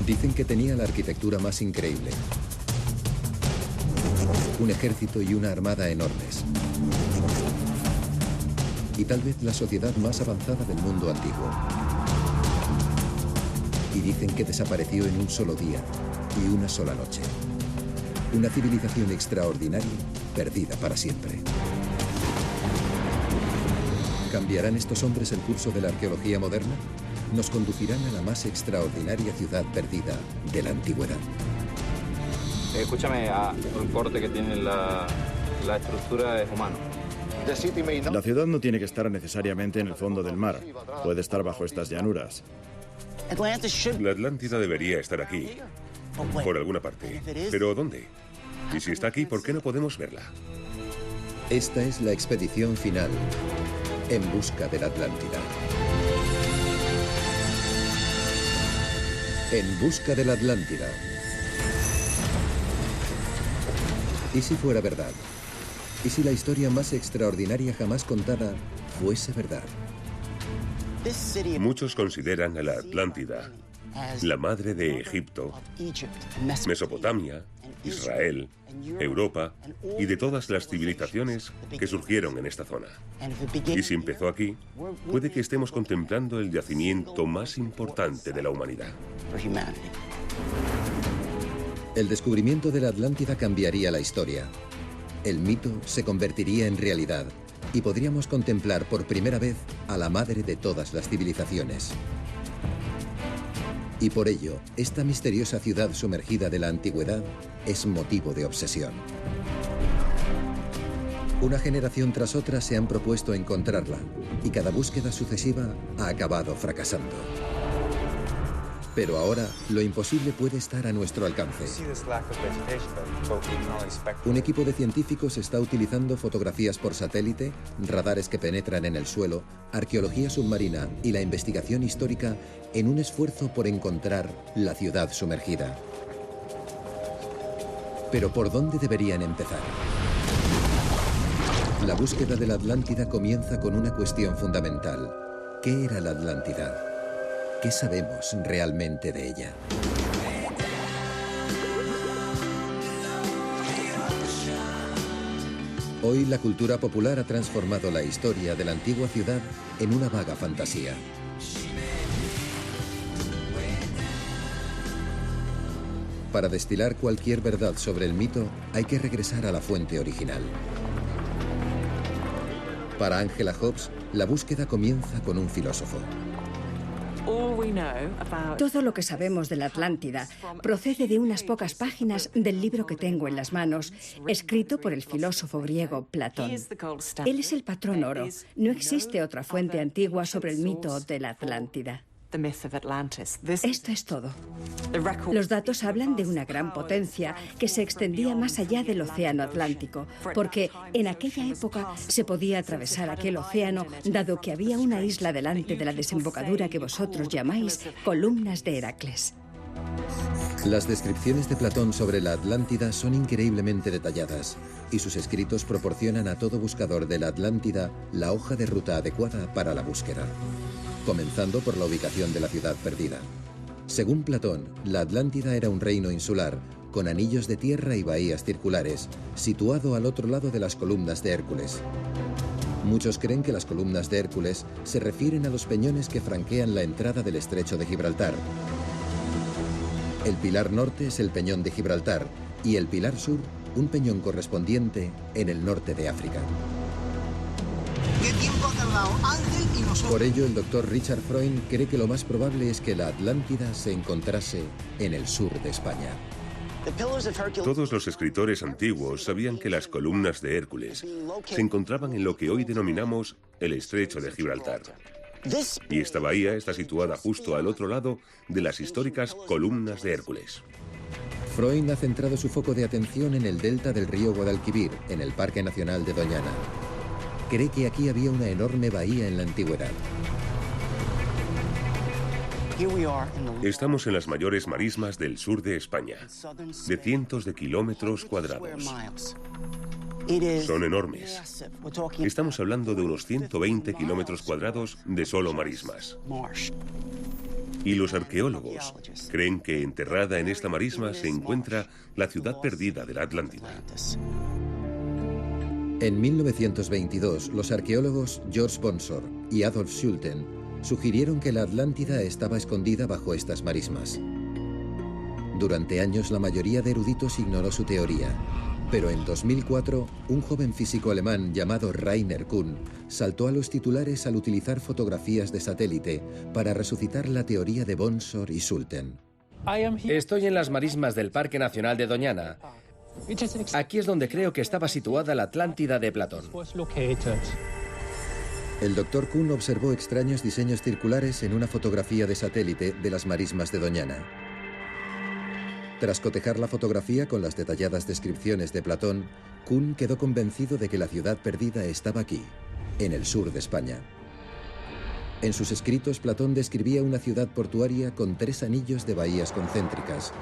Dicen que tenía la arquitectura más increíble. Un ejército y una armada enormes. Y tal vez la sociedad más avanzada del mundo antiguo. Y dicen que desapareció en un solo día y una sola noche. Una civilización extraordinaria, perdida para siempre. ¿Cambiarán estos hombres el curso de la arqueología moderna? ¿Nos conducirán a la más extraordinaria ciudad perdida de la antigüedad? Escúchame, el corte que tiene la estructura es humano. La ciudad no tiene que estar necesariamente en el fondo del mar. Puede estar bajo estas llanuras. La Atlántida debería estar aquí, por alguna parte. ¿Pero dónde? Y si está aquí, ¿por qué no podemos verla? Esta es la expedición final, en busca de la Atlántida. En busca de la Atlántida. ¿Y si fuera verdad? ¿Y si la historia más extraordinaria jamás contada fuese verdad? Muchos consideran a la Atlántida la madre de Egipto, Mesopotamia, Israel, Europa y de todas las civilizaciones que surgieron en esta zona. Y si empezó aquí, puede que estemos contemplando el yacimiento más importante de la humanidad. El descubrimiento de la Atlántida cambiaría la historia. El mito se convertiría en realidad y podríamos contemplar por primera vez a la madre de todas las civilizaciones. Y por ello, esta misteriosa ciudad sumergida de la antigüedad es motivo de obsesión. Una generación tras otra se han propuesto encontrarla y cada búsqueda sucesiva ha acabado fracasando. Pero ahora, lo imposible puede estar a nuestro alcance. Un equipo de científicos está utilizando fotografías por satélite, radares que penetran en el suelo, arqueología submarina y la investigación histórica en un esfuerzo por encontrar la ciudad sumergida. Pero ¿por dónde deberían empezar? La búsqueda de la Atlántida comienza con una cuestión fundamental. ¿Qué era la Atlántida? ¿Qué sabemos realmente de ella? Hoy la cultura popular ha transformado la historia de la antigua ciudad en una vaga fantasía. Para destilar cualquier verdad sobre el mito, hay que regresar a la fuente original. Para Angela Hobbs, la búsqueda comienza con un filósofo. Todo lo que sabemos de la Atlántida procede de unas pocas páginas del libro que tengo en las manos, escrito por el filósofo griego Platón. Él es el patrón oro. No existe otra fuente antigua sobre el mito de la Atlántida. Esto es todo. Los datos hablan de una gran potencia que se extendía más allá del océano Atlántico, porque en aquella época se podía atravesar aquel océano, dado que había una isla delante de la desembocadura que vosotros llamáis Columnas de Heracles. Las descripciones de Platón sobre la Atlántida son increíblemente detalladas, y sus escritos proporcionan a todo buscador de la Atlántida la hoja de ruta adecuada para la búsqueda, comenzando por la ubicación de la ciudad perdida. Según Platón, la Atlántida era un reino insular, con anillos de tierra y bahías circulares, situado al otro lado de las columnas de Hércules. Muchos creen que las columnas de Hércules se refieren a los peñones que franquean la entrada del estrecho de Gibraltar. El pilar norte es el peñón de Gibraltar y el pilar sur, un peñón correspondiente en el norte de África. ¿Qué tiempo ha tardado Ángel y nosotros? Por ello, el doctor Richard Freund cree que lo más probable es que la Atlántida se encontrase en el sur de España. Todos los escritores antiguos sabían que las columnas de Hércules se encontraban en lo que hoy denominamos el estrecho de Gibraltar. Y esta bahía está situada justo al otro lado de las históricas columnas de Hércules. Freund ha centrado su foco de atención en el delta del río Guadalquivir, en el Parque Nacional de Doñana. Cree que aquí había una enorme bahía en la antigüedad. Estamos en las mayores marismas del sur de España, de cientos de kilómetros cuadrados. Son enormes. Estamos hablando de unos 120 kilómetros cuadrados de solo marismas. Y los arqueólogos creen que enterrada en esta marisma se encuentra la ciudad perdida de la Atlántida. En 1922, los arqueólogos George Bonsor y Adolf Schulten sugirieron que la Atlántida estaba escondida bajo estas marismas. Durante años, la mayoría de eruditos ignoró su teoría, pero en 2004, un joven físico alemán llamado Rainer Kuhn saltó a los titulares al utilizar fotografías de satélite para resucitar la teoría de Bonsor y Schulten. Estoy en las marismas del Parque Nacional de Doñana. Aquí es donde creo que estaba situada la Atlántida de Platón. El doctor Kuhn observó extraños diseños circulares en una fotografía de satélite de las marismas de Doñana. Tras cotejar la fotografía con las detalladas descripciones de Platón, Kuhn quedó convencido de que la ciudad perdida estaba aquí, en el sur de España. En sus escritos, Platón describía una ciudad portuaria con 3 anillos de bahías concéntricas,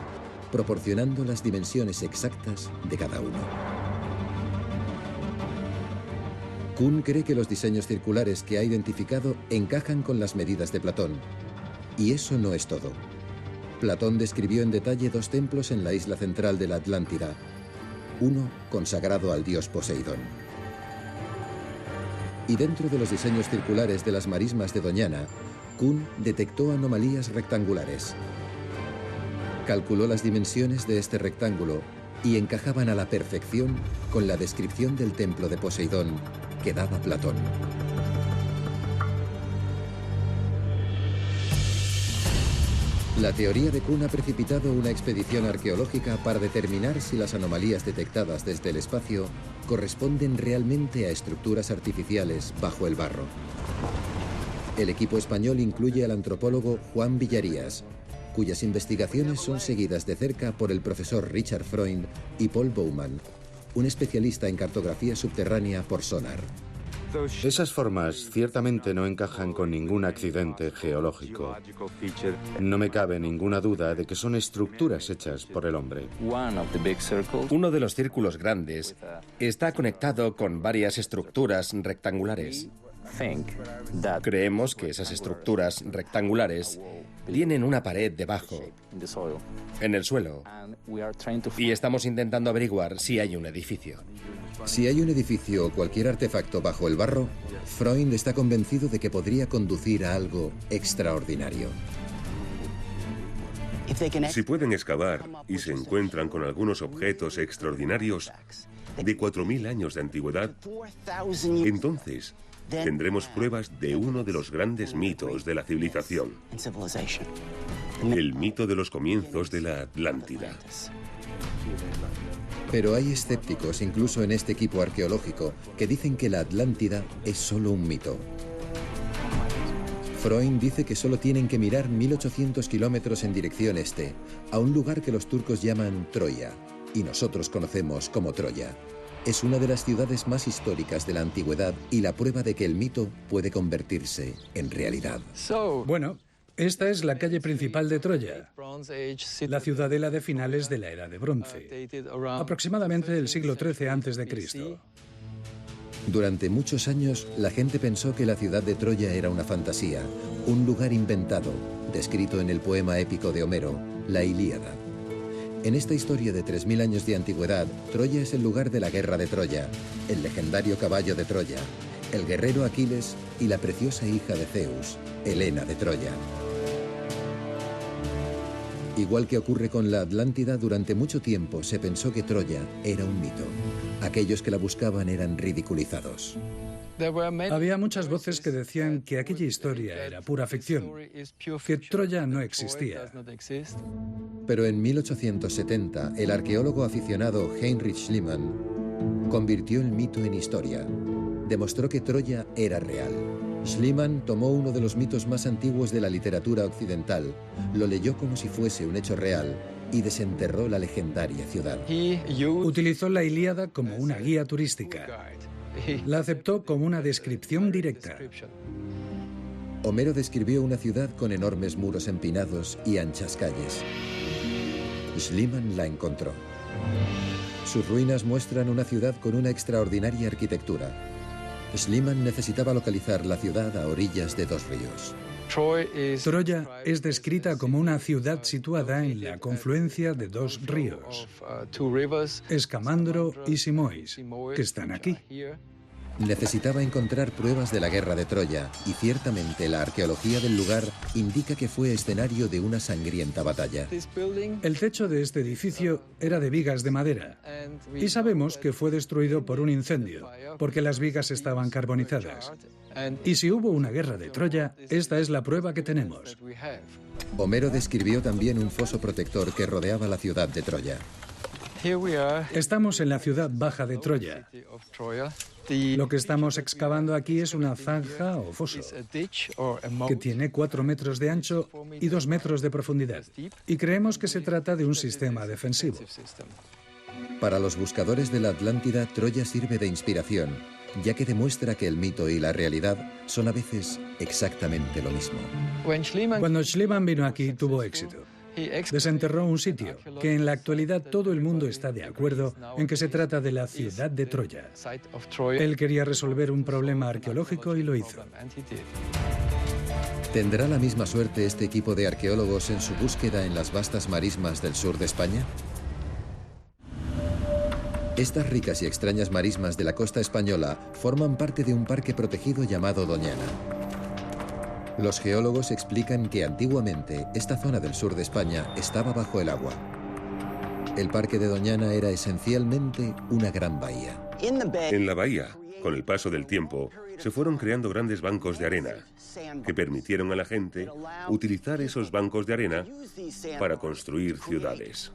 proporcionando las dimensiones exactas de cada uno. Kuhn cree que los diseños circulares que ha identificado encajan con las medidas de Platón. Y eso no es todo. Platón describió en detalle 2 templos en la isla central de la Atlántida, uno consagrado al dios Poseidón. Y dentro de los diseños circulares de las marismas de Doñana, Kuhn detectó anomalías rectangulares. Calculó las dimensiones de este rectángulo y encajaban a la perfección con la descripción del templo de Poseidón que daba Platón. La teoría de Kuhn ha precipitado una expedición arqueológica para determinar si las anomalías detectadas desde el espacio corresponden realmente a estructuras artificiales bajo el barro. El equipo español incluye al antropólogo Juan Villarías, cuyas investigaciones son seguidas de cerca por el profesor Richard Freund y Paul Bowman, un especialista en cartografía subterránea por sonar. Esas formas ciertamente no encajan con ningún accidente geológico. No me cabe ninguna duda de que son estructuras hechas por el hombre. Uno de los círculos grandes está conectado con varias estructuras rectangulares. Creemos que esas estructuras rectangulares tienen una pared debajo, en el suelo, y estamos intentando averiguar si hay un edificio. Si hay un edificio o cualquier artefacto bajo el barro, Freund está convencido de que podría conducir a algo extraordinario. Si pueden excavar y se encuentran con algunos objetos extraordinarios de 4.000 años de antigüedad, entonces tendremos pruebas de uno de los grandes mitos de la civilización, el mito de los comienzos de la Atlántida. Pero hay escépticos, incluso en este equipo arqueológico, que dicen que la Atlántida es solo un mito. Freund dice que solo tienen que mirar 1800 kilómetros en dirección este, a un lugar que los turcos llaman Troya, y nosotros conocemos como Troya. Es una de las ciudades más históricas de la antigüedad y la prueba de que el mito puede convertirse en realidad. Bueno, esta es la calle principal de Troya, la ciudadela de finales de la Era de Bronce, aproximadamente del siglo XIII a.C. Durante muchos años, la gente pensó que la ciudad de Troya era una fantasía, un lugar inventado, descrito en el poema épico de Homero, la Ilíada. En esta historia de 3000 años de antigüedad, Troya es el lugar de la guerra de Troya, el legendario caballo de Troya, el guerrero Aquiles y la preciosa hija de Zeus, Helena de Troya. Igual que ocurre con la Atlántida, durante mucho tiempo se pensó que Troya era un mito. Aquellos que la buscaban eran ridiculizados. Había muchas voces que decían que aquella historia era pura ficción, que Troya no existía. Pero en 1870, el arqueólogo aficionado Heinrich Schliemann convirtió el mito en historia. Demostró que Troya era real. Schliemann tomó uno de los mitos más antiguos de la literatura occidental, lo leyó como si fuese un hecho real y desenterró la legendaria ciudad. Utilizó la Ilíada como una guía turística. La aceptó como una descripción directa. Homero describió una ciudad con enormes muros empinados y anchas calles. Schliemann la encontró. Sus ruinas muestran una ciudad con una extraordinaria arquitectura. Schliemann necesitaba localizar la ciudad a orillas de 2 ríos. Troya es descrita como una ciudad situada en la confluencia de dos ríos, Escamandro y Simois, que están aquí. Necesitaba encontrar pruebas de la guerra de Troya y ciertamente la arqueología del lugar indica que fue escenario de una sangrienta batalla. El techo de este edificio era de vigas de madera y sabemos que fue destruido por un incendio porque las vigas estaban carbonizadas. Y si hubo una guerra de Troya, esta es la prueba que tenemos. Homero describió también un foso protector que rodeaba la ciudad de Troya. Estamos en la ciudad baja de Troya. Lo que estamos excavando aquí es una zanja o foso que tiene 4 metros de ancho y 2 metros de profundidad. Y creemos que se trata de un sistema defensivo. Para los buscadores de la Atlántida, Troya sirve de inspiración, ya que demuestra que el mito y la realidad son a veces exactamente lo mismo. Cuando Schliemann vino aquí, tuvo éxito. Desenterró un sitio que en la actualidad todo el mundo está de acuerdo en que se trata de la ciudad de Troya. Él quería resolver un problema arqueológico y lo hizo. ¿Tendrá la misma suerte este equipo de arqueólogos en su búsqueda en las vastas marismas del sur de España? Estas ricas y extrañas marismas de la costa española forman parte de un parque protegido llamado Doñana. Los geólogos explican que antiguamente esta zona del sur de España estaba bajo el agua. El parque de Doñana era esencialmente una gran bahía. En la bahía, con el paso del tiempo, se fueron creando grandes bancos de arena que permitieron a la gente utilizar esos bancos de arena para construir ciudades.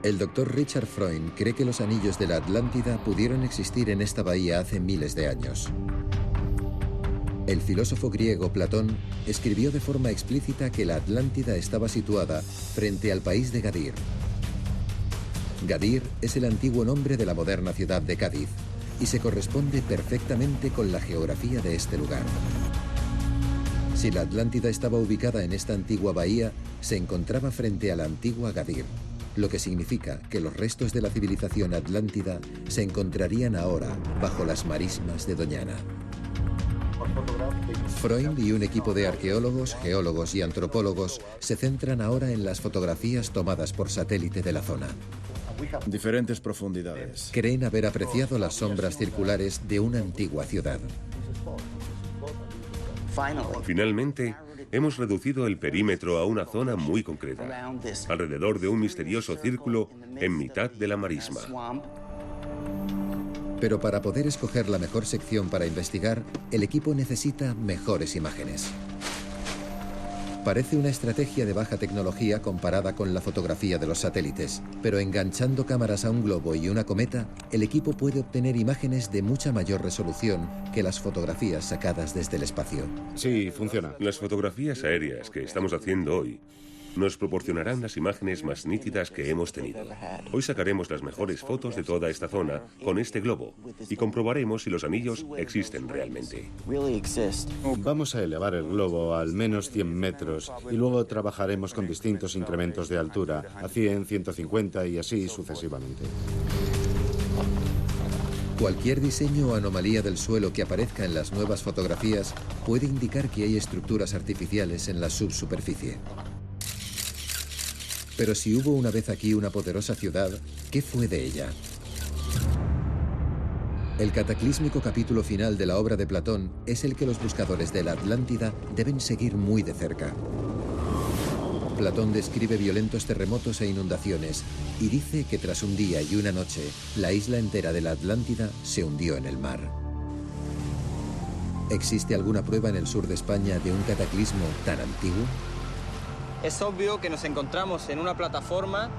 El doctor Richard Freund cree que los anillos de la Atlántida pudieron existir en esta bahía hace miles de años. El filósofo griego Platón escribió de forma explícita que la Atlántida estaba situada frente al país de Gadir. Gadir es el antiguo nombre de la moderna ciudad de Cádiz y se corresponde perfectamente con la geografía de este lugar. Si la Atlántida estaba ubicada en esta antigua bahía, se encontraba frente a la antigua Gadir, lo que significa que los restos de la civilización atlántida se encontrarían ahora bajo las marismas de Doñana. Freund y un equipo de arqueólogos, geólogos y antropólogos se centran ahora en las fotografías tomadas por satélite de la zona. Diferentes profundidades. Creen haber apreciado las sombras circulares de una antigua ciudad. Finalmente, hemos reducido el perímetro a una zona muy concreta, alrededor de un misterioso círculo en mitad de la marisma. Pero para poder escoger la mejor sección para investigar, el equipo necesita mejores imágenes. Parece una estrategia de baja tecnología comparada con la fotografía de los satélites, pero enganchando cámaras a un globo y una cometa, el equipo puede obtener imágenes de mucha mayor resolución que las fotografías sacadas desde el espacio. Sí, funciona. Las fotografías aéreas que estamos haciendo hoy nos proporcionarán las imágenes más nítidas que hemos tenido. Hoy sacaremos las mejores fotos de toda esta zona con este globo y comprobaremos si los anillos existen realmente. Vamos a elevar el globo a al menos 100 metros y luego trabajaremos con distintos incrementos de altura, a 100, 150 y así sucesivamente. Cualquier diseño o anomalía del suelo que aparezca en las nuevas fotografías puede indicar que hay estructuras artificiales en la subsuperficie. Pero si hubo una vez aquí una poderosa ciudad, ¿qué fue de ella? El cataclísmico capítulo final de la obra de Platón es el que los buscadores de la Atlántida deben seguir muy de cerca. Platón describe violentos terremotos e inundaciones y dice que tras un día y una noche, la isla entera de la Atlántida se hundió en el mar. ¿Existe alguna prueba en el sur de España de un cataclismo tan antiguo? Es obvio que nos encontramos en una plataforma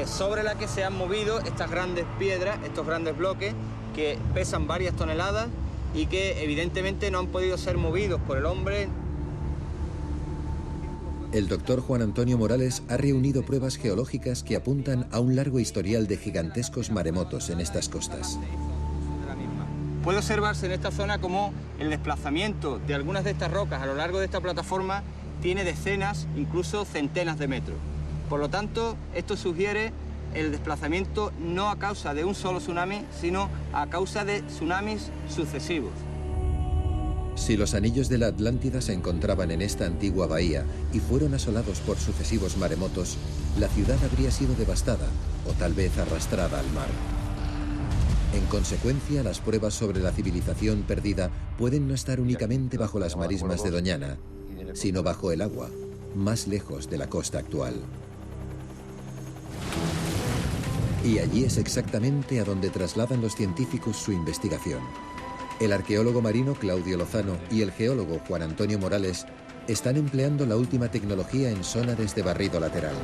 sobre la que se han movido estas grandes piedras, estos grandes bloques que pesan varias toneladas y que evidentemente no han podido ser movidos por el hombre. El doctor Juan Antonio Morales ha reunido pruebas geológicas que apuntan a un largo historial de gigantescos maremotos en estas costas. Puede observarse en esta zona como el desplazamiento de algunas de estas rocas a lo largo de esta plataforma tiene decenas, incluso centenas de metros. Por lo tanto, esto sugiere el desplazamiento no a causa de un solo tsunami, sino a causa de tsunamis sucesivos. Si los anillos de la Atlántida se encontraban en esta antigua bahía y fueron asolados por sucesivos maremotos, la ciudad habría sido devastada o tal vez arrastrada al mar. En consecuencia, las pruebas sobre la civilización perdida pueden no estar únicamente bajo las marismas de Doñana, sino bajo el agua, más lejos de la costa actual. Y allí es exactamente a donde trasladan los científicos su investigación. El arqueólogo marino Claudio Lozano y el geólogo Juan Antonio Morales están empleando la última tecnología en sonares de barrido lateral.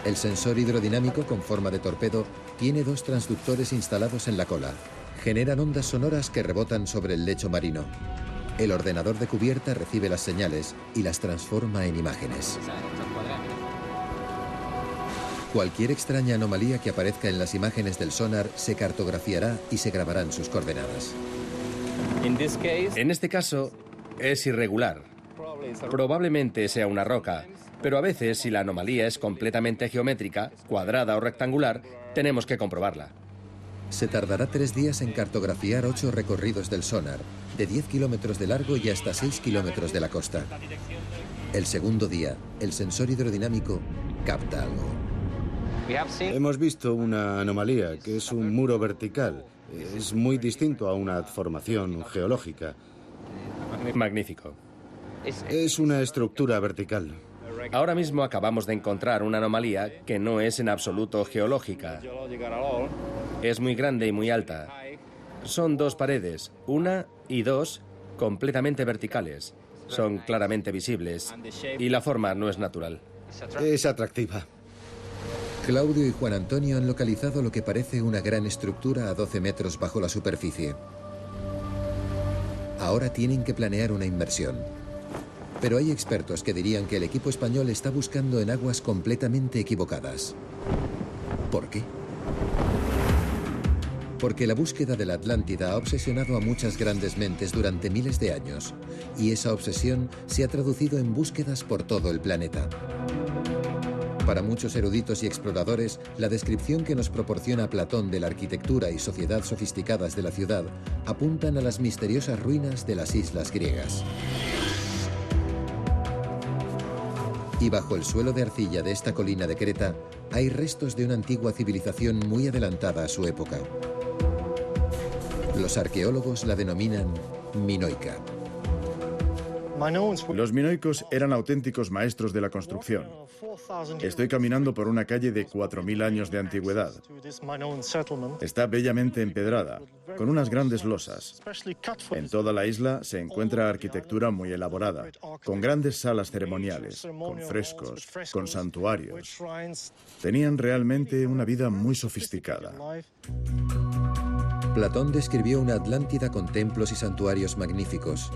El sensor hidrodinámico con forma de torpedo tiene 2 transductores instalados en la cola. Generan ondas sonoras que rebotan sobre el lecho marino. El ordenador de cubierta recibe las señales y las transforma en imágenes. Cualquier extraña anomalía que aparezca en las imágenes del sonar se cartografiará y se grabarán sus coordenadas. En este caso, es irregular. Probablemente sea una roca, pero a veces, si la anomalía es completamente geométrica, cuadrada o rectangular, tenemos que comprobarla. Se tardará 3 días en cartografiar 8 recorridos del sonar, de 10 kilómetros de largo y hasta 6 kilómetros de la costa. El segundo día, el sensor hidrodinámico capta algo. Hemos visto una anomalía, que es un muro vertical. Es muy distinto a una formación geológica. Magnífico. Es una estructura vertical. Ahora mismo acabamos de encontrar una anomalía que no es en absoluto geológica. Es muy grande y muy alta. Son 2 paredes, 1 y 2, completamente verticales. Son claramente visibles y la forma no es natural. Es atractiva. Claudio y Juan Antonio han localizado lo que parece una gran estructura a 12 metros bajo la superficie. Ahora tienen que planear una inmersión. Pero hay expertos que dirían que el equipo español está buscando en aguas completamente equivocadas. ¿Por qué? Porque la búsqueda de la Atlántida ha obsesionado a muchas grandes mentes durante miles de años, y esa obsesión se ha traducido en búsquedas por todo el planeta. Para muchos eruditos y exploradores, la descripción que nos proporciona Platón de la arquitectura y sociedad sofisticadas de la ciudad apuntan a las misteriosas ruinas de las islas griegas. Y bajo el suelo de arcilla de esta colina de Creta hay restos de una antigua civilización muy adelantada a su época. Los arqueólogos la denominan minoica. Los minoicos eran auténticos maestros de la construcción. Estoy caminando por una calle de 4.000 años de antigüedad. Está bellamente empedrada, con unas grandes losas. En toda la isla se encuentra arquitectura muy elaborada, con grandes salas ceremoniales, con frescos, con santuarios. Tenían realmente una vida muy sofisticada. Platón describió una Atlántida con templos y santuarios magníficos,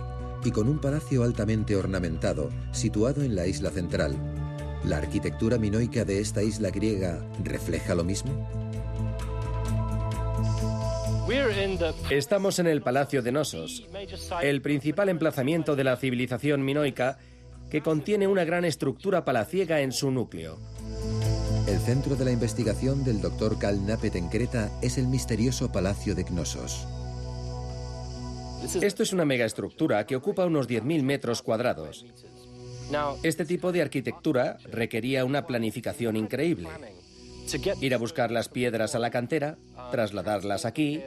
y con un palacio altamente ornamentado, situado en la isla central. ¿La arquitectura minoica de esta isla griega refleja lo mismo? Estamos en el Palacio de Knossos, el principal emplazamiento de la civilización minoica, que contiene una gran estructura palaciega en su núcleo. El centro de la investigación del Dr. Cal Napet en Creta es el misterioso Palacio de Knossos. Esto es una megaestructura que ocupa unos 10.000 metros cuadrados. Este tipo de arquitectura requería una planificación increíble. Ir a buscar las piedras a la cantera, trasladarlas aquí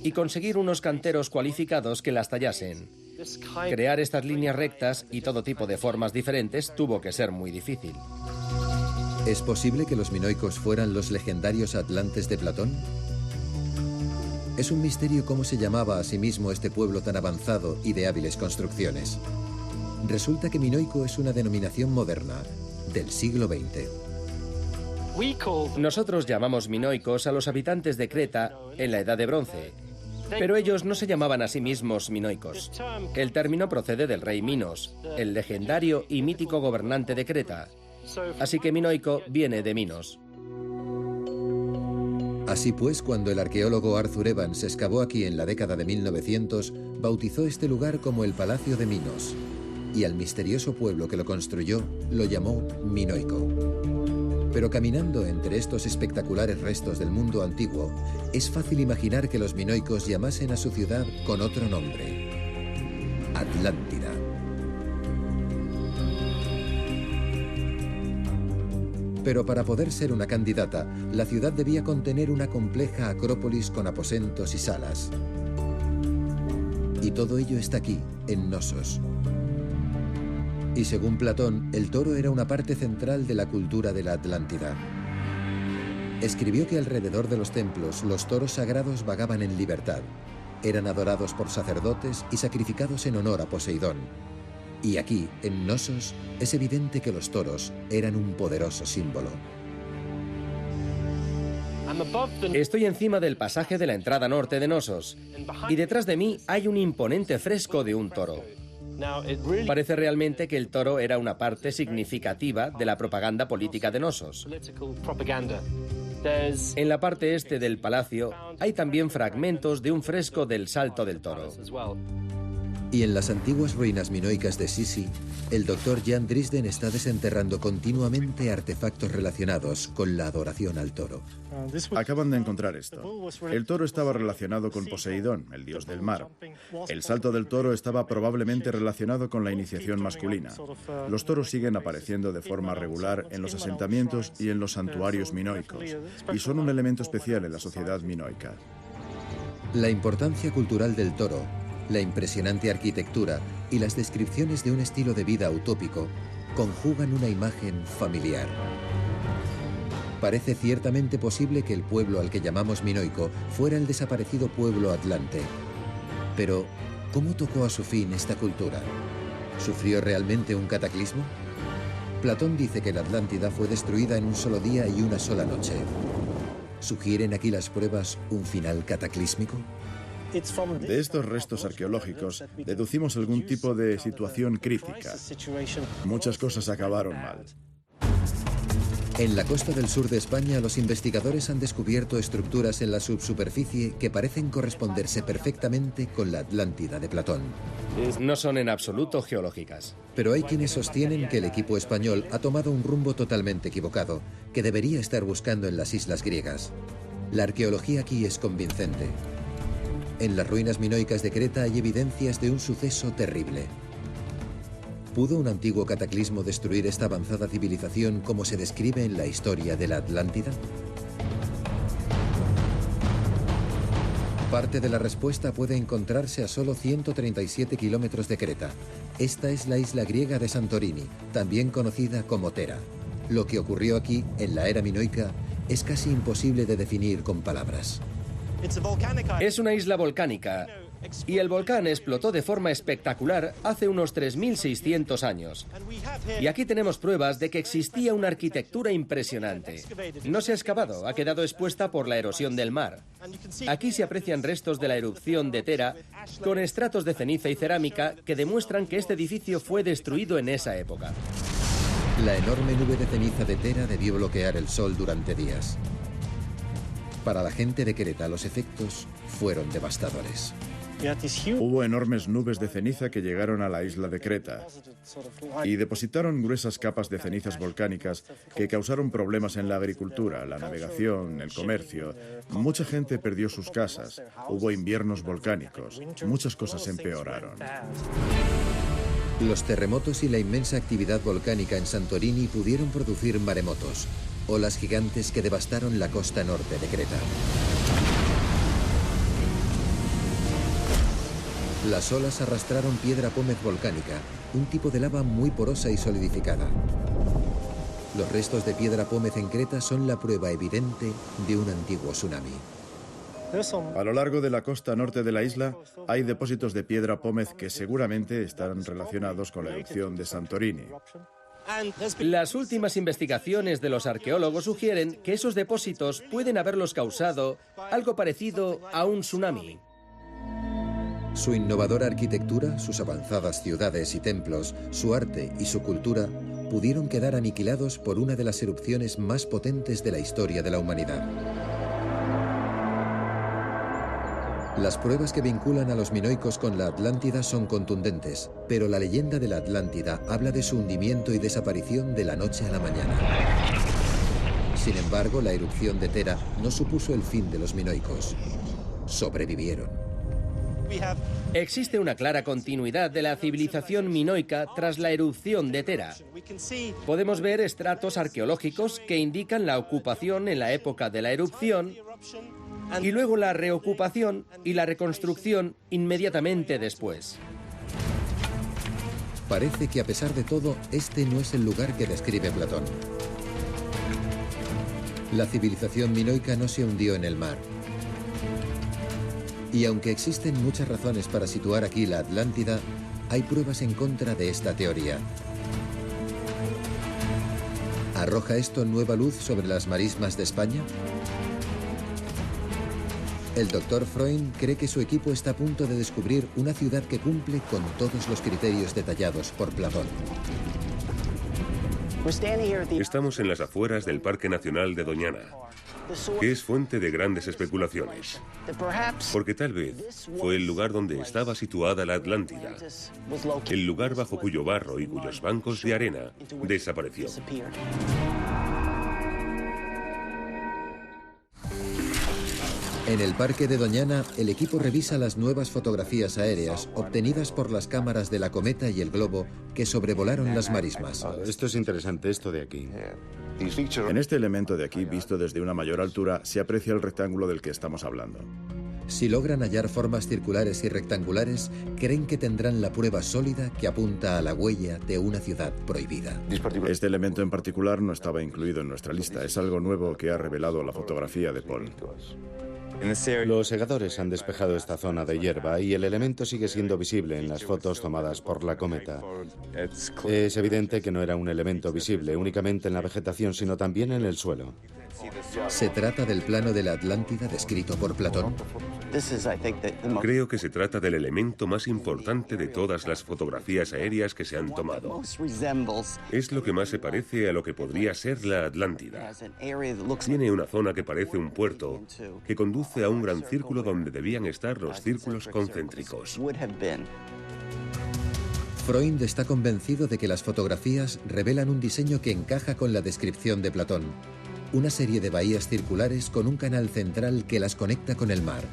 y conseguir unos canteros cualificados que las tallasen. Crear estas líneas rectas y todo tipo de formas diferentes tuvo que ser muy difícil. ¿Es posible que los minoicos fueran los legendarios atlantes de Platón? Es un misterio cómo se llamaba a sí mismo este pueblo tan avanzado y de hábiles construcciones. Resulta que minoico es una denominación moderna, del siglo XX. Nosotros llamamos minoicos a los habitantes de Creta en la Edad de Bronce, pero ellos no se llamaban a sí mismos minoicos. El término procede del rey Minos, el legendario y mítico gobernante de Creta. Así que minoico viene de Minos. Así pues, cuando el arqueólogo Arthur Evans excavó aquí en la década de 1900, bautizó este lugar como el Palacio de Minos, y al misterioso pueblo que lo construyó lo llamó minoico. Pero caminando entre estos espectaculares restos del mundo antiguo, es fácil imaginar que los minoicos llamasen a su ciudad con otro nombre, Atlántida. Pero para poder ser una candidata, la ciudad debía contener una compleja acrópolis con aposentos y salas. Y todo ello está aquí, en Knossos. Y según Platón, el toro era una parte central de la cultura de la Atlántida. Escribió que alrededor de los templos, los toros sagrados vagaban en libertad. Eran adorados por sacerdotes y sacrificados en honor a Poseidón. Y aquí, en Knossos, es evidente que los toros eran un poderoso símbolo. Estoy encima del pasaje de la entrada norte de Knossos, y detrás de mí hay un imponente fresco de un toro. Parece realmente que el toro era una parte significativa de la propaganda política de Knossos. En la parte este del palacio hay también fragmentos de un fresco del Salto del Toro. Y en las antiguas ruinas minoicas de Sisi, el doctor Jan Drisden está desenterrando continuamente artefactos relacionados con la adoración al toro. Acaban de encontrar esto. El toro estaba relacionado con Poseidón, el dios del mar. El salto del toro estaba probablemente relacionado con la iniciación masculina. Los toros siguen apareciendo de forma regular en los asentamientos y en los santuarios minoicos, y son un elemento especial en la sociedad minoica. La importancia cultural del toro, la impresionante arquitectura y las descripciones de un estilo de vida utópico conjugan una imagen familiar. Parece ciertamente posible que el pueblo al que llamamos minoico fuera el desaparecido pueblo atlante. Pero, ¿cómo tocó a su fin esta cultura? ¿Sufrió realmente un cataclismo? Platón dice que la Atlántida fue destruida en un solo día y una sola noche. ¿Sugieren aquí las pruebas un final cataclísmico? De estos restos arqueológicos deducimos algún tipo de situación crítica. Muchas cosas acabaron mal. En la costa del sur de España, los investigadores han descubierto estructuras en la subsuperficie que parecen corresponderse perfectamente con la Atlántida de Platón. No son en absoluto geológicas. Pero hay quienes sostienen que el equipo español ha tomado un rumbo totalmente equivocado, que debería estar buscando en las islas griegas. La arqueología aquí es convincente. En las ruinas minoicas de Creta hay evidencias de un suceso terrible. ¿Pudo un antiguo cataclismo destruir esta avanzada civilización como se describe en la historia de la Atlántida? Parte de la respuesta puede encontrarse a solo 137 kilómetros de Creta. Esta es la isla griega de Santorini, también conocida como Thera. Lo que ocurrió aquí, en la era minoica, es casi imposible de definir con palabras. Es una isla volcánica, y el volcán explotó de forma espectacular hace unos 3.600 años. Y aquí tenemos pruebas de que existía una arquitectura impresionante. No se ha excavado, ha quedado expuesta por la erosión del mar. Aquí se aprecian restos de la erupción de Thera, con estratos de ceniza y cerámica que demuestran que este edificio fue destruido en esa época. La enorme nube de ceniza de Thera debió bloquear el sol durante días. Para la gente de Creta, los efectos fueron devastadores. Hubo enormes nubes de ceniza que llegaron a la isla de Creta y depositaron gruesas capas de cenizas volcánicas que causaron problemas en la agricultura, la navegación, el comercio. Mucha gente perdió sus casas, hubo inviernos volcánicos, muchas cosas empeoraron. Los terremotos y la inmensa actividad volcánica en Santorini pudieron producir maremotos, olas gigantes que devastaron la costa norte de Creta. Las olas arrastraron piedra pómez volcánica, un tipo de lava muy porosa y solidificada. Los restos de piedra pómez en Creta son la prueba evidente de un antiguo tsunami. A lo largo de la costa norte de la isla hay depósitos de piedra pómez que seguramente están relacionados con la erupción de Santorini. Las últimas investigaciones de los arqueólogos sugieren que esos depósitos pueden haberlos causado algo parecido a un tsunami. Su innovadora arquitectura, sus avanzadas ciudades y templos, su arte y su cultura pudieron quedar aniquilados por una de las erupciones más potentes de la historia de la humanidad. Las pruebas que vinculan a los minoicos con la Atlántida son contundentes, pero la leyenda de la Atlántida habla de su hundimiento y desaparición de la noche a la mañana. Sin embargo, la erupción de Thera no supuso el fin de los minoicos. Sobrevivieron. Existe una clara continuidad de la civilización minoica tras la erupción de Tera. Podemos ver estratos arqueológicos que indican la ocupación en la época de la erupción y luego la reocupación y la reconstrucción inmediatamente después. Parece que a pesar de todo, este no es el lugar que describe Platón. La civilización minoica no se hundió en el mar. Y aunque existen muchas razones para situar aquí la Atlántida, hay pruebas en contra de esta teoría. ¿Arroja esto nueva luz sobre las marismas de España? El Dr. Freund cree que su equipo está a punto de descubrir una ciudad que cumple con todos los criterios detallados por Platón. Estamos en las afueras del Parque Nacional de Doñana, que es fuente de grandes especulaciones, porque tal vez fue el lugar donde estaba situada la Atlántida, el lugar bajo cuyo barro y cuyos bancos de arena desapareció. En el Parque de Doñana, el equipo revisa las nuevas fotografías aéreas obtenidas por las cámaras de la Cometa y el Globo que sobrevolaron las marismas. Esto es interesante, esto de aquí. En este elemento de aquí, visto desde una mayor altura, se aprecia el rectángulo del que estamos hablando. Si logran hallar formas circulares y rectangulares, creen que tendrán la prueba sólida que apunta a la huella de una ciudad prohibida. Este elemento en particular no estaba incluido en nuestra lista. Es algo nuevo que ha revelado la fotografía de Paul. Los segadores han despejado esta zona de hierba y el elemento sigue siendo visible en las fotos tomadas por la Cometa. Es evidente que no era un elemento visible únicamente en la vegetación, sino también en el suelo. ¿Se trata del plano de la Atlántida descrito por Platón? Creo que se trata del elemento más importante de todas las fotografías aéreas que se han tomado. Es lo que más se parece a lo que podría ser la Atlántida. Tiene una zona que parece un puerto, que conduce a un gran círculo donde debían estar los círculos concéntricos. Freund está convencido de que las fotografías revelan un diseño que encaja con la descripción de Platón. Una serie de bahías circulares con un canal central que las conecta con el mar.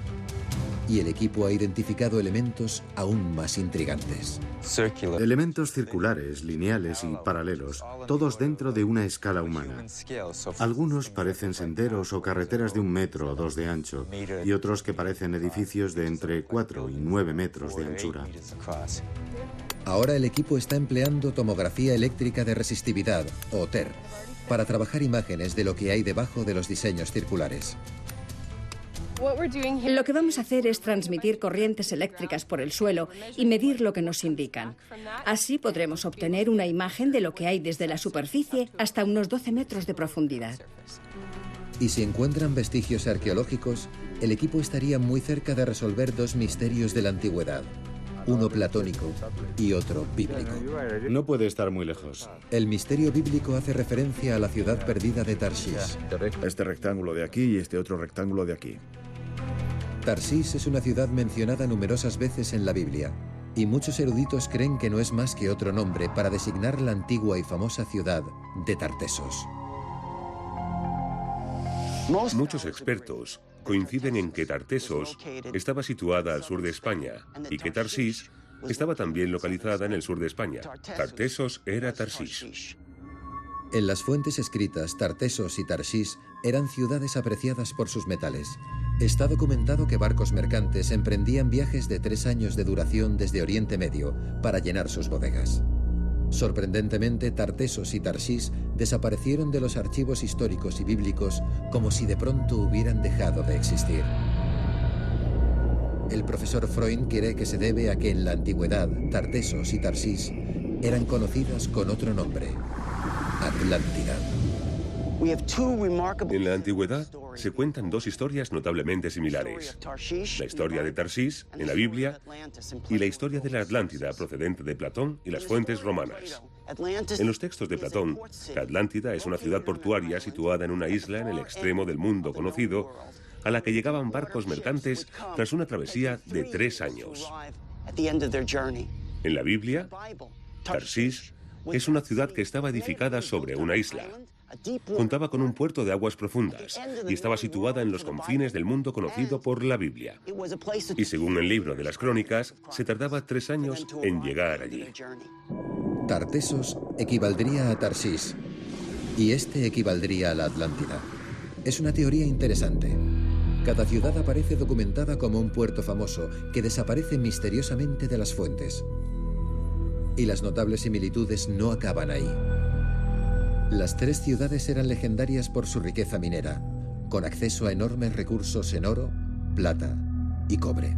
Y el equipo ha identificado elementos aún más intrigantes. Elementos circulares, lineales y paralelos, todos dentro de una escala humana. Algunos parecen senderos o carreteras de 1 metro o 2 de ancho, y otros que parecen edificios de entre 4 y 9 metros de anchura. Ahora el equipo está empleando tomografía eléctrica de resistividad, o TER, para trabajar imágenes de lo que hay debajo de los diseños circulares. Lo que vamos a hacer es transmitir corrientes eléctricas por el suelo y medir lo que nos indican. Así podremos obtener una imagen de lo que hay desde la superficie hasta unos 12 metros de profundidad. Y si encuentran vestigios arqueológicos, el equipo estaría muy cerca de resolver 2 misterios de la antigüedad. Uno platónico y otro bíblico. No puede estar muy lejos. El misterio bíblico hace referencia a la ciudad perdida de Tarshish. Este rectángulo de aquí y este otro rectángulo de aquí. Tarshish es una ciudad mencionada numerosas veces en la Biblia, y muchos eruditos creen que no es más que otro nombre para designar la antigua y famosa ciudad de Tartesos. Muchos expertos coinciden en que Tartesos estaba situada al sur de España y que Tarshish estaba también localizada en el sur de España. Tartesos era Tarshish. En las fuentes escritas, Tartesos y Tarshish eran ciudades apreciadas por sus metales. Está documentado que barcos mercantes emprendían viajes de 3 años de duración desde Oriente Medio para llenar sus bodegas. Sorprendentemente, Tartesos y Tarshish desaparecieron de los archivos históricos y bíblicos como si de pronto hubieran dejado de existir. El profesor Freund cree que se debe a que en la antigüedad Tartesos y Tarshish eran conocidas con otro nombre: Atlántida. En la antigüedad se cuentan 2 historias notablemente similares. La historia de Tarshish en la Biblia y la historia de la Atlántida procedente de Platón y las fuentes romanas. En los textos de Platón, la Atlántida es una ciudad portuaria situada en una isla en el extremo del mundo conocido, a la que llegaban barcos mercantes tras una travesía de 3 años. En la Biblia, Tarshish es una ciudad que estaba edificada sobre una isla. Contaba con un puerto de aguas profundas y estaba situada en los confines del mundo conocido por la Biblia. Y según el libro de las Crónicas, se tardaba 3 años en llegar allí. Tartesos equivaldría a Tarsís y este equivaldría a la Atlántida. Es una teoría interesante. Cada ciudad aparece documentada como un puerto famoso que desaparece misteriosamente de las fuentes. Y las notables similitudes no acaban ahí. Las 3 ciudades eran legendarias por su riqueza minera, con acceso a enormes recursos en oro, plata y cobre.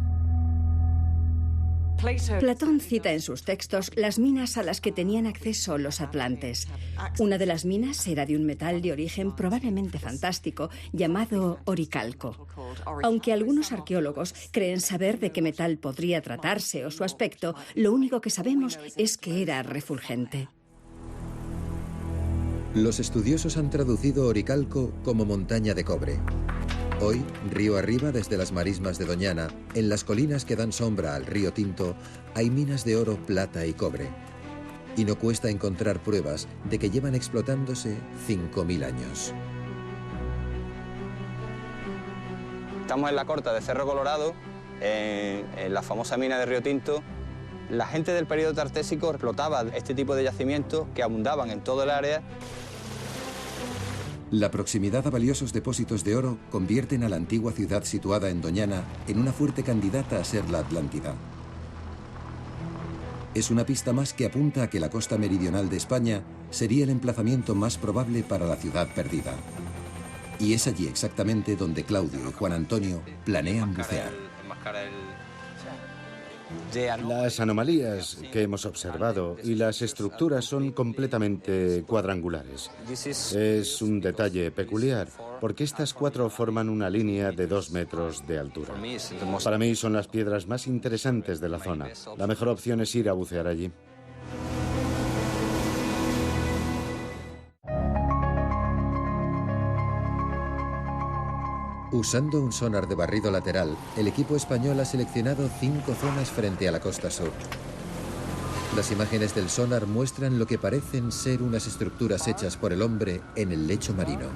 Platón cita en sus textos las minas a las que tenían acceso los atlantes. Una de las minas era de un metal de origen probablemente fantástico, llamado oricalco. Aunque algunos arqueólogos creen saber de qué metal podría tratarse o su aspecto, lo único que sabemos es que era refulgente. Los estudiosos han traducido oricalco como montaña de cobre. Hoy, río arriba desde las marismas de Doñana, en las colinas que dan sombra al río Tinto, hay minas de oro, plata y cobre. Y no cuesta encontrar pruebas de que llevan explotándose 5.000 años. Estamos en la corta de Cerro Colorado, en la famosa mina de Río Tinto. La gente del periodo tartésico explotaba este tipo de yacimientos que abundaban en todo el área. La proximidad a valiosos depósitos de oro convierten a la antigua ciudad situada en Doñana en una fuerte candidata a ser la Atlántida. Es una pista más que apunta a que la costa meridional de España sería el emplazamiento más probable para la ciudad perdida. Y es allí exactamente donde Claudio y Juan Antonio planean bucear. Las anomalías que hemos observado y las estructuras son completamente cuadrangulares. Es un detalle peculiar, porque estas 4 forman una línea de 2 metros de altura. Para mí son las piedras más interesantes de la zona. La mejor opción es ir a bucear allí. Usando un sonar de barrido lateral, el equipo español ha seleccionado 5 zonas frente a la costa sur. Las imágenes del sonar muestran lo que parecen ser unas estructuras hechas por el hombre en el lecho marino.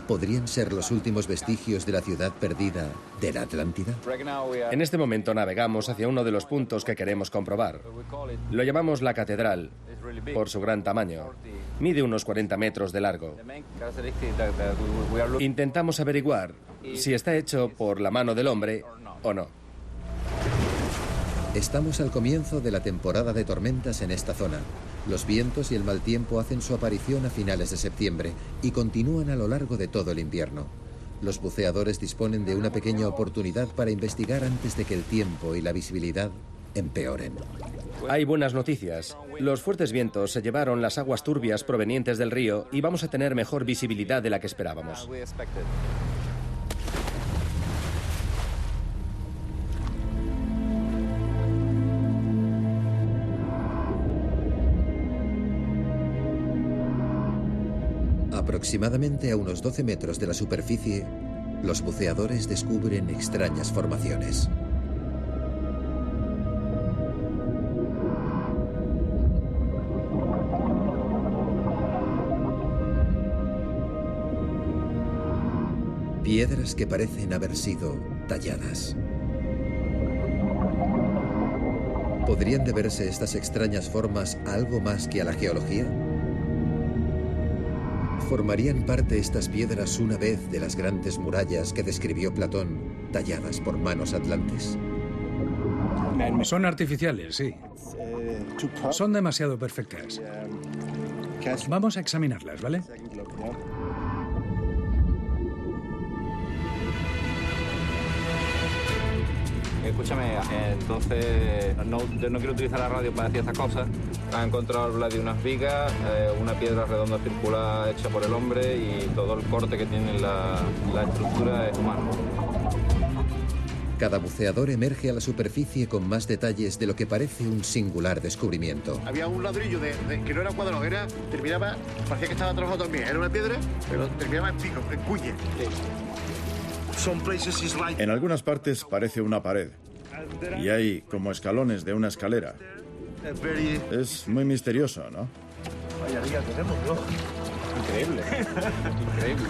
¿Podrían ser los últimos vestigios de la ciudad perdida de la Atlántida? En este momento navegamos hacia uno de los puntos que queremos comprobar. Lo llamamos la catedral, por su gran tamaño. Mide unos 40 metros de largo. Intentamos averiguar si está hecho por la mano del hombre o no. Estamos al comienzo de la temporada de tormentas en esta zona. Los vientos y el mal tiempo hacen su aparición a finales de septiembre y continúan a lo largo de todo el invierno. Los buceadores disponen de una pequeña oportunidad para investigar antes de que el tiempo y la visibilidad empeoren. Hay buenas noticias. Los fuertes vientos se llevaron las aguas turbias provenientes del río y vamos a tener mejor visibilidad de la que esperábamos. Aproximadamente a unos 12 metros de la superficie, los buceadores descubren extrañas formaciones. Piedras que parecen haber sido talladas. ¿Podrían deberse estas extrañas formas a algo más que a la geología? ¿Formarían parte estas piedras una vez de las grandes murallas que describió Platón, talladas por manos atlantes? Son artificiales, sí. Son demasiado perfectas. Vamos a examinarlas, ¿vale? Escúchame, entonces yo no quiero utilizar la radio para decir estas cosas. Han encontrado de unas vigas, una piedra redonda circular hecha por el hombre y todo el corte que tiene la estructura es humano. Cada buceador emerge a la superficie con más detalles de lo que parece un singular descubrimiento. Había un ladrillo que no era cuadrado, terminaba, parecía que estaba trabajado también, era una piedra, pero terminaba en pico, en cuña. En algunas partes parece una pared y hay como escalones de una escalera. Es muy misterioso, ¿no? todavía tenemos, ¿no? Increíble. Increíble.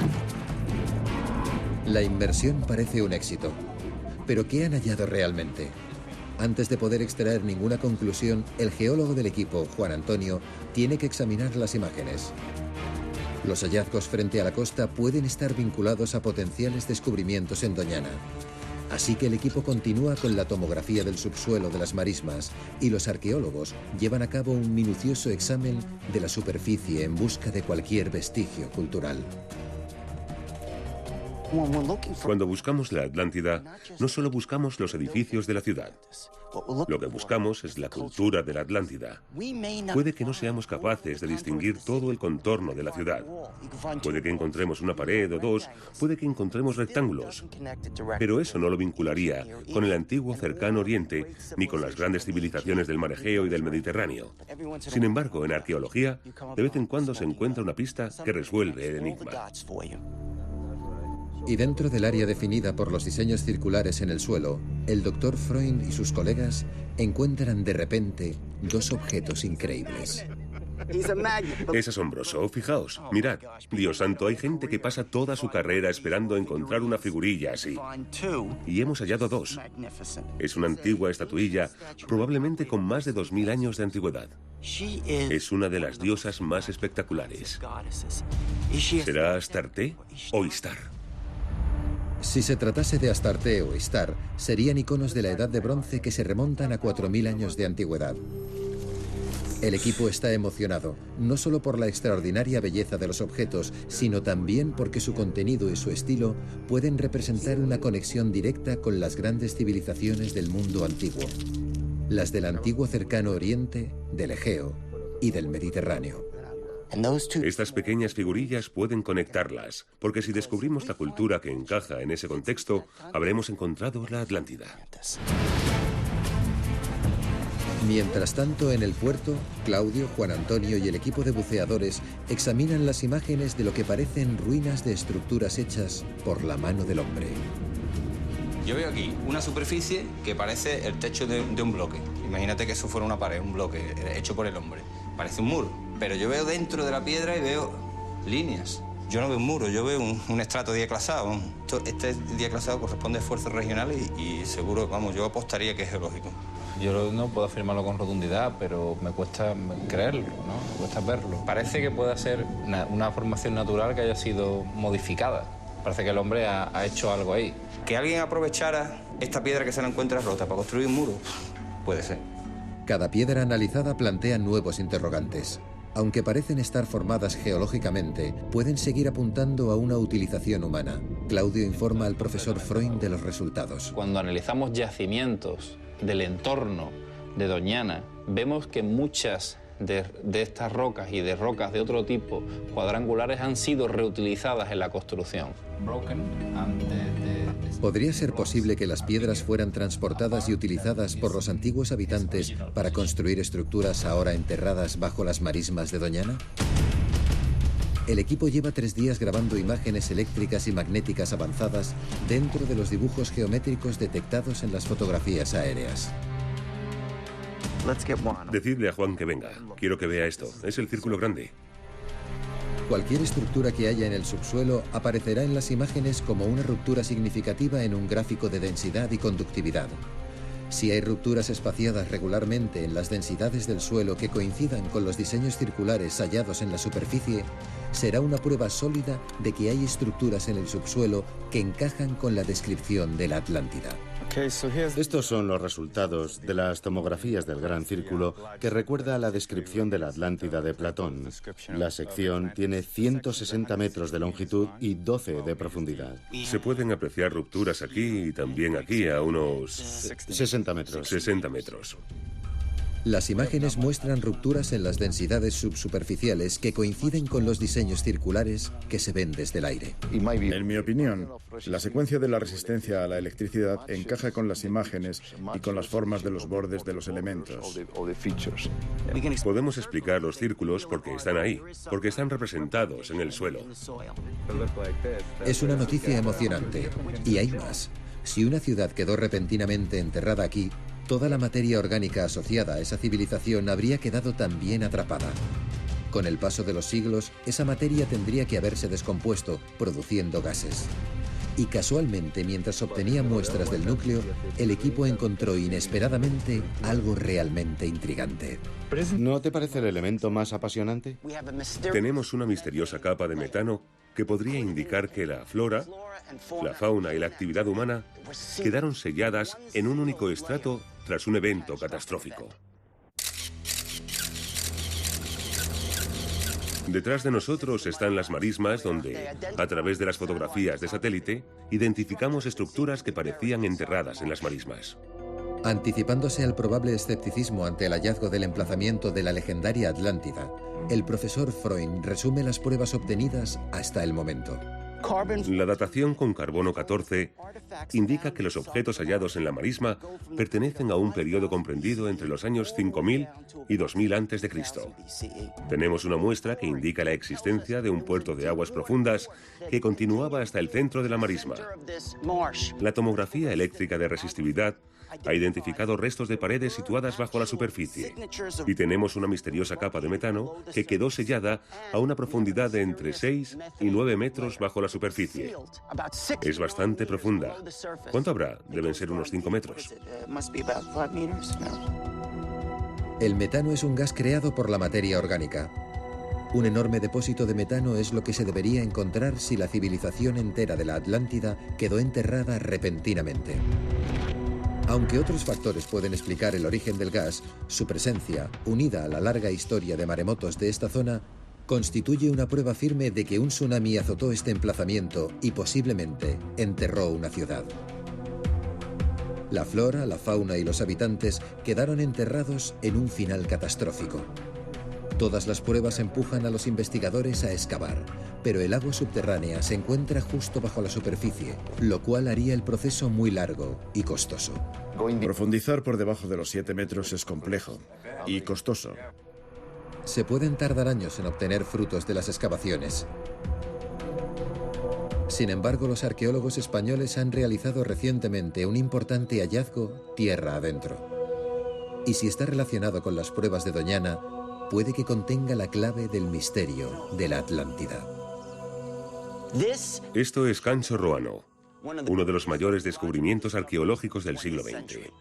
La inmersión parece un éxito. ¿Pero qué han hallado realmente? Antes de poder extraer ninguna conclusión, el geólogo del equipo, Juan Antonio, tiene que examinar las imágenes. Los hallazgos frente a la costa pueden estar vinculados a potenciales descubrimientos en Doñana. Así que el equipo continúa con la tomografía del subsuelo de las marismas y los arqueólogos llevan a cabo un minucioso examen de la superficie en busca de cualquier vestigio cultural. Cuando buscamos la Atlántida, no solo buscamos los edificios de la ciudad. Lo que buscamos es la cultura de la Atlántida. Puede que no seamos capaces de distinguir todo el contorno de la ciudad. Puede que encontremos una pared o dos, puede que encontremos rectángulos. Pero eso no lo vincularía con el antiguo cercano Oriente ni con las grandes civilizaciones del Mar Egeo y del Mediterráneo. Sin embargo, en arqueología, de vez en cuando se encuentra una pista que resuelve el enigma. Y dentro del área definida por los diseños circulares en el suelo, el Dr. Freund y sus colegas encuentran de repente dos objetos increíbles. Es asombroso, fijaos, mirad, Dios santo, hay gente que pasa toda su carrera esperando encontrar una figurilla así. Y hemos hallado dos. Es una antigua estatuilla, probablemente con más de 2000 años de antigüedad. Es una de las diosas más espectaculares. ¿Será Astarte o Istar? Si se tratase de Astarte o Istar, serían iconos de la Edad de Bronce que se remontan a 4000 años de antigüedad. El equipo está emocionado, no solo por la extraordinaria belleza de los objetos, sino también porque su contenido y su estilo pueden representar una conexión directa con las grandes civilizaciones del mundo antiguo, las del antiguo cercano Oriente, del Egeo y del Mediterráneo. Estas pequeñas figurillas pueden conectarlas, porque si descubrimos la cultura que encaja en ese contexto, habremos encontrado la Atlántida. Mientras tanto, en el puerto, Claudio, Juan Antonio y el equipo de buceadores examinan las imágenes de lo que parecen ruinas de estructuras hechas por la mano del hombre. Yo veo aquí una superficie que parece el techo de un bloque. Imagínate que eso fuera una pared, un bloque hecho por el hombre. Parece un muro, pero yo veo dentro de la piedra y veo líneas. Yo no veo un muro, yo veo un estrato diaclasado. Este diaclasado corresponde a esfuerzos regionales y seguro, vamos, yo apostaría que es geológico. Yo no puedo afirmarlo con rotundidad, pero me cuesta creerlo, ¿no? Me cuesta verlo. Parece que pueda ser una formación natural que haya sido modificada. Parece que el hombre ha hecho algo ahí. Que alguien aprovechara esta piedra que se la encuentra rota para construir un muro, puede ser. Cada piedra analizada plantea nuevos interrogantes. Aunque parecen estar formadas geológicamente, pueden seguir apuntando a una utilización humana. Claudio informa al profesor Freund de los resultados. Cuando analizamos yacimientos del entorno de Doñana, vemos que muchas de estas rocas y de rocas de otro tipo cuadrangulares han sido reutilizadas en la construcción. ¿Podría ser posible que las piedras fueran transportadas y utilizadas por los antiguos habitantes para construir estructuras ahora enterradas bajo las marismas de Doñana? El equipo lleva 3 días grabando imágenes eléctricas y magnéticas avanzadas dentro de los dibujos geométricos detectados en las fotografías aéreas. Decidle a Juan que venga. Quiero que vea esto. Es el círculo grande. Cualquier estructura que haya en el subsuelo aparecerá en las imágenes como una ruptura significativa en un gráfico de densidad y conductividad. Si hay rupturas espaciadas regularmente en las densidades del suelo que coincidan con los diseños circulares hallados en la superficie, será una prueba sólida de que hay estructuras en el subsuelo que encajan con la descripción de la Atlántida. Estos son los resultados de las tomografías del Gran Círculo que recuerda a la descripción de la Atlántida de Platón. La sección tiene 160 metros de longitud y 12 de profundidad. Se pueden apreciar rupturas aquí y también aquí a unos 60 metros. 60 metros. Las imágenes muestran rupturas en las densidades subsuperficiales que coinciden con los diseños circulares que se ven desde el aire. En mi opinión, la secuencia de la resistencia a la electricidad encaja con las imágenes y con las formas de los bordes de los elementos. Podemos explicar los círculos porque están ahí, porque están representados en el suelo. Es una noticia emocionante. Y hay más. Si una ciudad quedó repentinamente enterrada aquí, toda la materia orgánica asociada a esa civilización habría quedado también atrapada. Con el paso de los siglos, esa materia tendría que haberse descompuesto, produciendo gases. Y casualmente, mientras obtenía muestras del núcleo, el equipo encontró inesperadamente algo realmente intrigante. ¿No te parece el elemento más apasionante? Tenemos una misteriosa capa de metano que podría indicar que la flora, la fauna y la actividad humana quedaron selladas en un único estrato tras un evento catastrófico. Detrás de nosotros están las marismas donde, a través de las fotografías de satélite, identificamos estructuras que parecían enterradas en las marismas. Anticipándose al probable escepticismo ante el hallazgo del emplazamiento de la legendaria Atlántida, el profesor Freund resume las pruebas obtenidas hasta el momento. La datación con carbono 14 indica que los objetos hallados en la marisma pertenecen a un periodo comprendido entre los años 5000 y 2000 a.C. Tenemos una muestra que indica la existencia de un puerto de aguas profundas que continuaba hasta el centro de la marisma. La tomografía eléctrica de resistividad ha identificado restos de paredes situadas bajo la superficie y tenemos una misteriosa capa de metano que quedó sellada a una profundidad de entre 6 y 9 metros bajo la superficie. Es bastante profunda. ¿Cuánto habrá? Deben ser unos 5 metros. El metano es un gas creado por la materia orgánica. Un enorme depósito de metano es lo que se debería encontrar si la civilización entera de la Atlántida quedó enterrada repentinamente. Aunque otros factores pueden explicar el origen del gas, su presencia, unida a la larga historia de maremotos de esta zona, constituye una prueba firme de que un tsunami azotó este emplazamiento y posiblemente enterró una ciudad. La flora, la fauna y los habitantes quedaron enterrados en un final catastrófico. Todas las pruebas empujan a los investigadores a excavar, pero el agua subterránea se encuentra justo bajo la superficie, lo cual haría el proceso muy largo y costoso. Profundizar por debajo de los 7 metros es complejo y costoso. Se pueden tardar años en obtener frutos de las excavaciones. Sin embargo, los arqueólogos españoles han realizado recientemente un importante hallazgo tierra adentro. Y si está relacionado con las pruebas de Doñana, puede que contenga la clave del misterio de la Atlántida. Esto es Cancho Roano, uno de los mayores descubrimientos arqueológicos del siglo XX.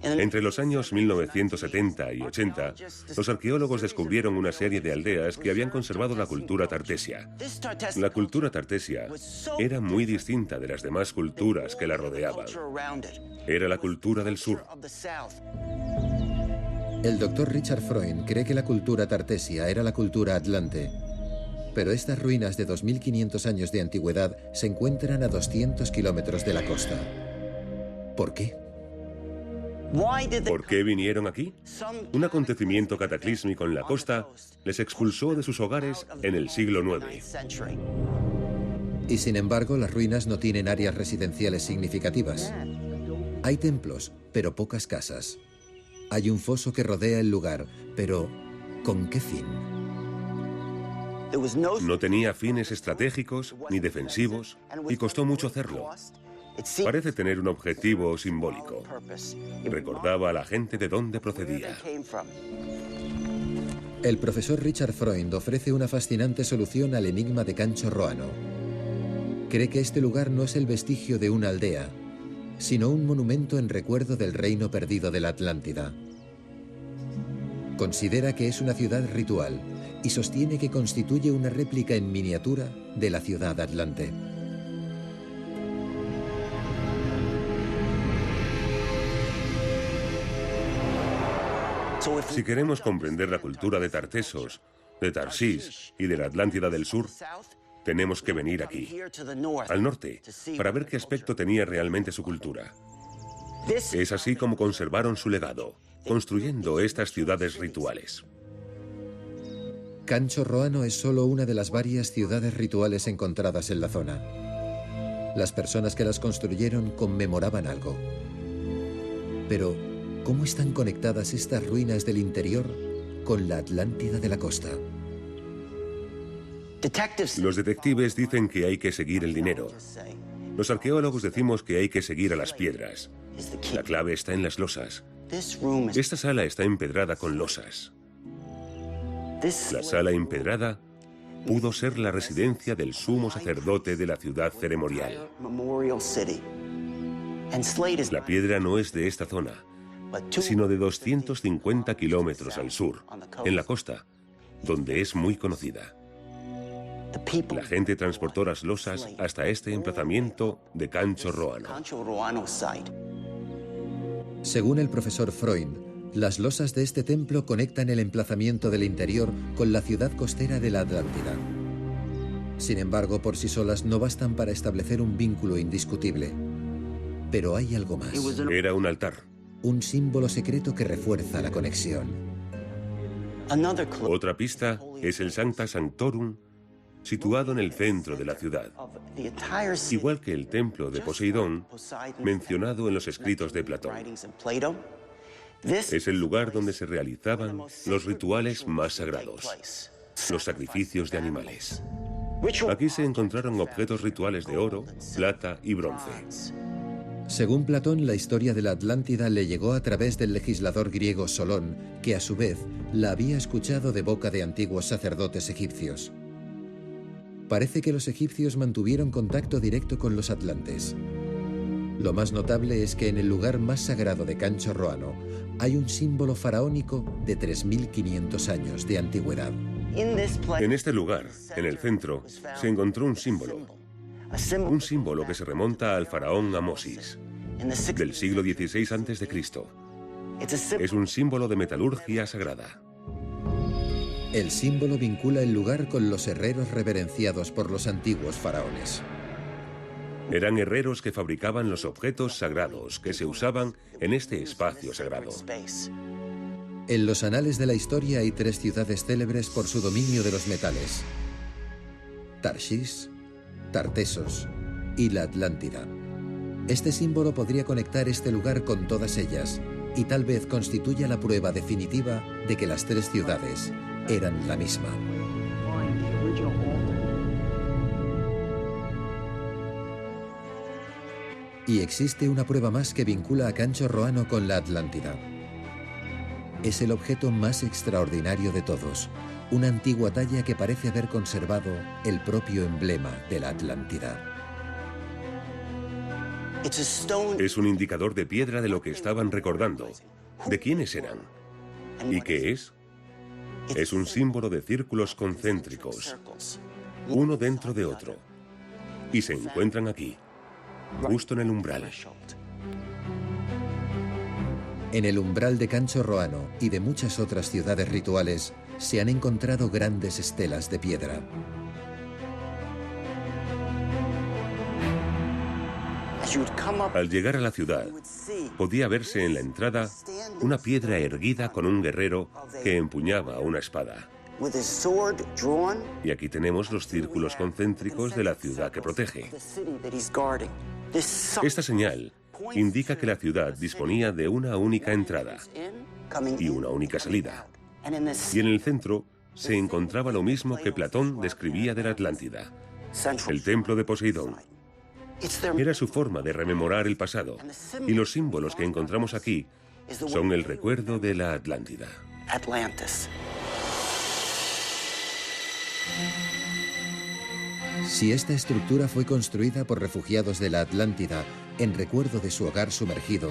Entre los años 1970 y 80, los arqueólogos descubrieron una serie de aldeas que habían conservado la cultura tartesia. La cultura tartesia era muy distinta de las demás culturas que la rodeaban. Era la cultura del sur. El doctor Richard Freund cree que la cultura tartesia era la cultura atlante, pero estas ruinas de 2500 años de antigüedad se encuentran a 200 kilómetros de la costa. ¿Por qué? ¿Por qué vinieron aquí? Un acontecimiento cataclísmico en la costa les expulsó de sus hogares en el siglo IX. Y sin embargo, las ruinas no tienen áreas residenciales significativas. Hay templos, pero pocas casas. Hay un foso que rodea el lugar, pero ¿con qué fin? No tenía fines estratégicos ni defensivos y costó mucho hacerlo. Parece tener un objetivo simbólico. Recordaba a la gente de dónde procedía. El profesor Richard Freund ofrece una fascinante solución al enigma de Cancho Roano. Cree que este lugar no es el vestigio de una aldea, sino un monumento en recuerdo del reino perdido de la Atlántida. Considera que es una ciudad ritual y sostiene que constituye una réplica en miniatura de la ciudad atlante. Si queremos comprender la cultura de Tartesos, de Tarsís y de la Atlántida del Sur, tenemos que venir aquí, al norte, para ver qué aspecto tenía realmente su cultura. Es así como conservaron su legado, construyendo estas ciudades rituales. Cancho Roano es solo una de las varias ciudades rituales encontradas en la zona. Las personas que las construyeron conmemoraban algo. Pero, ¿cómo están conectadas estas ruinas del interior con la Atlántida de la costa? Los detectives dicen que hay que seguir el dinero. Los arqueólogos decimos que hay que seguir a las piedras. La clave está en las losas. Esta sala está empedrada con losas. La sala empedrada pudo ser la residencia del sumo sacerdote de la ciudad ceremonial. La piedra no es de esta zona, sino de 250 kilómetros al sur, en la costa, donde es muy conocida. La gente transportó las losas hasta este emplazamiento de Cancho Roano. Según el profesor Freund, las losas de este templo conectan el emplazamiento del interior con la ciudad costera de la Atlántida. Sin embargo, por sí solas no bastan para establecer un vínculo indiscutible. Pero hay algo más. Era un altar. Un símbolo secreto que refuerza la conexión. Otra pista es el Sancta Sanctorum, situado en el centro de la ciudad, igual que el templo de Poseidón, mencionado en los escritos de Platón. Es el lugar donde se realizaban los rituales más sagrados, los sacrificios de animales. Aquí se encontraron objetos rituales de oro, plata y bronce. Según Platón, la historia de la Atlántida le llegó a través del legislador griego Solón, que a su vez la había escuchado de boca de antiguos sacerdotes egipcios. Parece que los egipcios mantuvieron contacto directo con los atlantes. Lo más notable es que en el lugar más sagrado de Cancho Roano hay un símbolo faraónico de 3.500 años de antigüedad. En este lugar, en el centro, se encontró un símbolo que se remonta al faraón Amosis, del siglo XVI a.C. Es un símbolo de metalurgia sagrada. El símbolo vincula el lugar con los herreros reverenciados por los antiguos faraones. Eran herreros que fabricaban los objetos sagrados que se usaban en este espacio sagrado. En los anales de la historia hay 3 ciudades célebres por su dominio de los metales: Tarshish, Tartesos y la Atlántida. Este símbolo podría conectar este lugar con todas ellas y tal vez constituya la prueba definitiva de que las 3 ciudades eran la misma. Y existe una prueba más que vincula a Cancho Roano con la Atlántida. Es el objeto más extraordinario de todos, una antigua talla que parece haber conservado el propio emblema de la Atlántida. Es un indicador de piedra de lo que estaban recordando, de quiénes eran. ¿Y qué es? Es un símbolo de círculos concéntricos, uno dentro de otro, y se encuentran aquí, justo en el umbral. En el umbral de Cancho Roano y de muchas otras ciudades rituales se han encontrado grandes estelas de piedra. Al llegar a la ciudad, podía verse en la entrada una piedra erguida con un guerrero que empuñaba una espada. Y aquí tenemos los círculos concéntricos de la ciudad que protege. Esta señal indica que la ciudad disponía de una única entrada y una única salida. Y en el centro se encontraba lo mismo que Platón describía de la Atlántida, el templo de Poseidón. Era su forma de rememorar el pasado, y los símbolos que encontramos aquí son el recuerdo de la Atlántida. Si esta estructura fue construida por refugiados de la Atlántida en recuerdo de su hogar sumergido,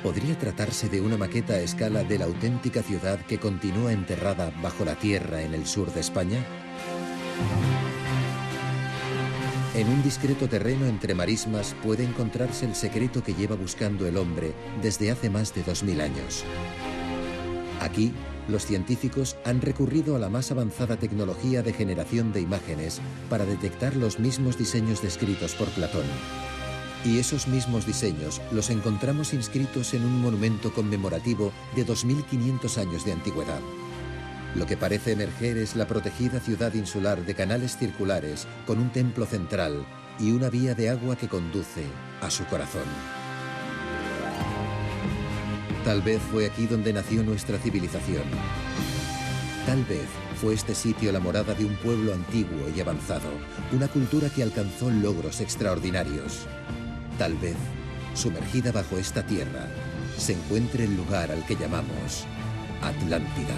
¿podría tratarse de una maqueta a escala de la auténtica ciudad que continúa enterrada bajo la tierra en el sur de España? En un discreto terreno entre marismas puede encontrarse el secreto que lleva buscando el hombre desde hace más de 2000 años. Aquí, los científicos han recurrido a la más avanzada tecnología de generación de imágenes para detectar los mismos diseños descritos por Platón. Y esos mismos diseños los encontramos inscritos en un monumento conmemorativo de 2500 años de antigüedad. Lo que parece emerger es la protegida ciudad insular de canales circulares con un templo central y una vía de agua que conduce a su corazón. Tal vez fue aquí donde nació nuestra civilización. Tal vez fue este sitio la morada de un pueblo antiguo y avanzado, una cultura que alcanzó logros extraordinarios. Tal vez, sumergida bajo esta tierra, se encuentre el lugar al que llamamos Atlántida.